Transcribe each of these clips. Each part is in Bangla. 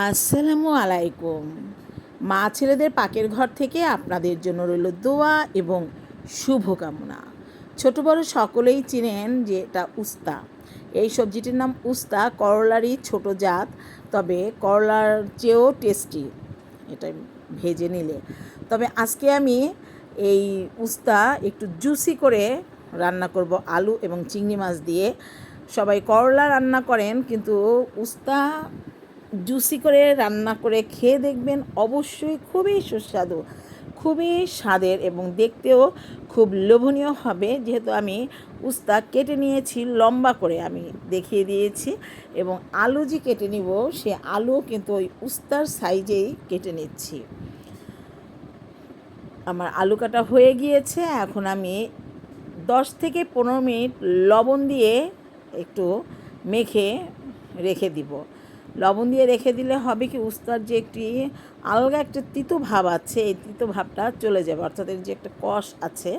আসসালামু আলাইকুম। মা ছেলেদের পাকের ঘর থেকে আপনাদের জন্য রইল দোয়া এবং শুভকামনা। ছোট বড় সকলেই চিনেন যে এটা উস্তা। এই সবজিটির নাম উস্তা, করলারই ছোট জাত, তবে করলার চেয়েও টেস্টি এটা ভেজে নিলে। তবে আজকে আমি এই উস্তা একটু জুসি করে রান্না করব আলু এবং চিংড়ি মাছ দিয়ে। সবাই করলা রান্না করেন, কিন্তু উস্তা জুসি করে রান্না করে খেয়ে দেখবেন, অবশ্যই খুবই সুস্বাদু, খুবই স্বাদের এবং দেখতেও খুব লোভনীয় হবে। যেহেতু আমি উস্তা কেটে নিয়েছি লম্বা করে, আমি দেখিয়ে দিয়েছি, এবং আলু যে কেটে নিব সে আলুও কিন্তু ওই উস্তার সাইজেই কেটে নিচ্ছি। আমার আলু কাটা হয়ে গিয়েছে। এখন আমি 10 থেকে 15 মিনিট লবণ দিয়ে একটু মেখে রেখে দিব। লবণ দিয়ে রেখে দিলে হবে কি, উস্তার যে একটি আলগা একটা তিতো ভাব আছে, এই তিতো ভাবটা চলে যাবে, অর্থাৎ এর যে একটা কষ আছে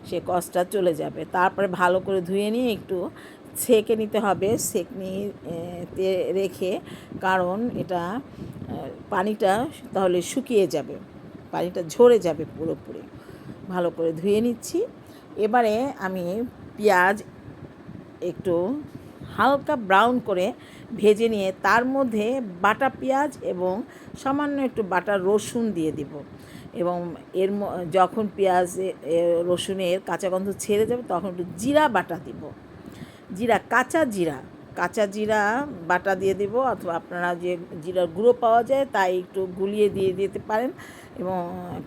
সে কষটা চলে যাবে। তারপরে ভালো করে ধুয়ে নিয়ে একটু ছেঁকে নিতে হবে, তে রেখে, কারণ এটা পানিটা তাহলে শুকিয়ে যাবে, পানিটা ঝরে যাবে পুরোপুরি। ভালো করে ধুয়ে নিচ্ছি। এবারে আমি পেঁয়াজ একটু হালকা ব্রাউন করে ভেজে নিয়ে তার মধ্যে বাটা পেঁয়াজ এবং সামান্য একটু বাটা রসুন দিয়ে দিব, এবং যখন পেঁয়াজ রসুনের কাঁচা গন্ধ ছেড়ে যাবে তখন একটু জিরা বাটা দিব, কাঁচা জিরা বাটা দিয়ে দিব, অথবা আপনারা যে জিরার গুঁড়ো পাওয়া যায় তাই একটু গুলিয়ে দিয়ে দিতে পারেন। এবং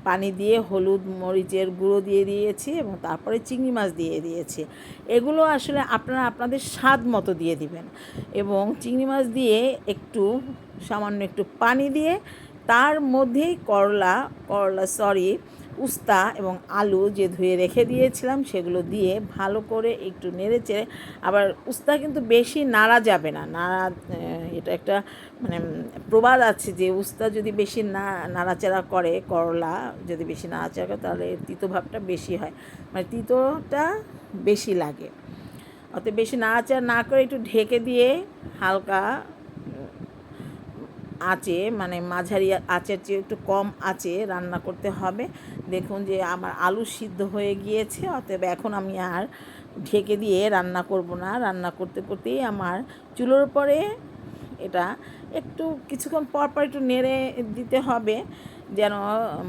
পানি দিয়ে হলুদ মরিচের গুঁড়ো দিয়ে দিয়েছি, এবং তারপরে চিংড়ি মাছ দিয়ে দিয়েছি। এগুলো আসলে আপনারা আপনাদের স্বাদ মতো দিয়ে দিবেন, এবং চিংড়ি মাছ দিয়ে একটু সামান্য একটু পানি দিয়ে তার মধ্যেই উস্তা এবং আলু যে ধুয়ে রেখে দিয়েছিলাম সেগুলো দিয়ে ভালো করে একটু নেড়ে চেড়ে, আবার উস্তা কিন্তু বেশি নাড়া যাবে না, এটা একটা মানে প্রবাদ আছে যে উস্তা যদি বেশি নাড়াচাড়া করে, করলা যদি বেশি নাড়াচাড়া করে তাহলে তিতো ভাবটা বেশি হয়, মানে তিতোটা বেশি লাগে। অতএব বেশি নাড়াচাড়া না করে একটু ঢেকে দিয়ে হালকা আঁচে, মানে মাঝারি আঁচের চেয়ে একটু কম আঁচে রান্না করতে হবে। দেখুন যে আমার আলু সিদ্ধ হয়ে গিয়েছে, অতএব এখন আমি আর ঢেকে দিয়ে রান্না করব না। রান্না করতে করতেই আমার চুলোর উপরে এটা একটু কিছুক্ষণ পর পর একটু নেড়ে দিতে হবে, যেন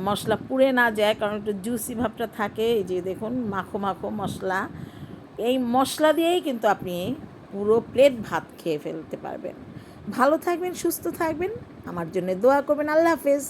মশলা পুড়ে না যায়, কারণ একটু জুসি ভাবটা থাকে। এই যে দেখুন মাখো মাখো মশলা, এই মশলা দিয়েই কিন্তু আপনি পুরো প্লেট ভাত খেয়ে ফেলতে পারবেন। ভালো থাকবেন, সুস্থ থাকবেন, আমার জন্য দোয়া করবেন। আল্লাহ হাফেজ।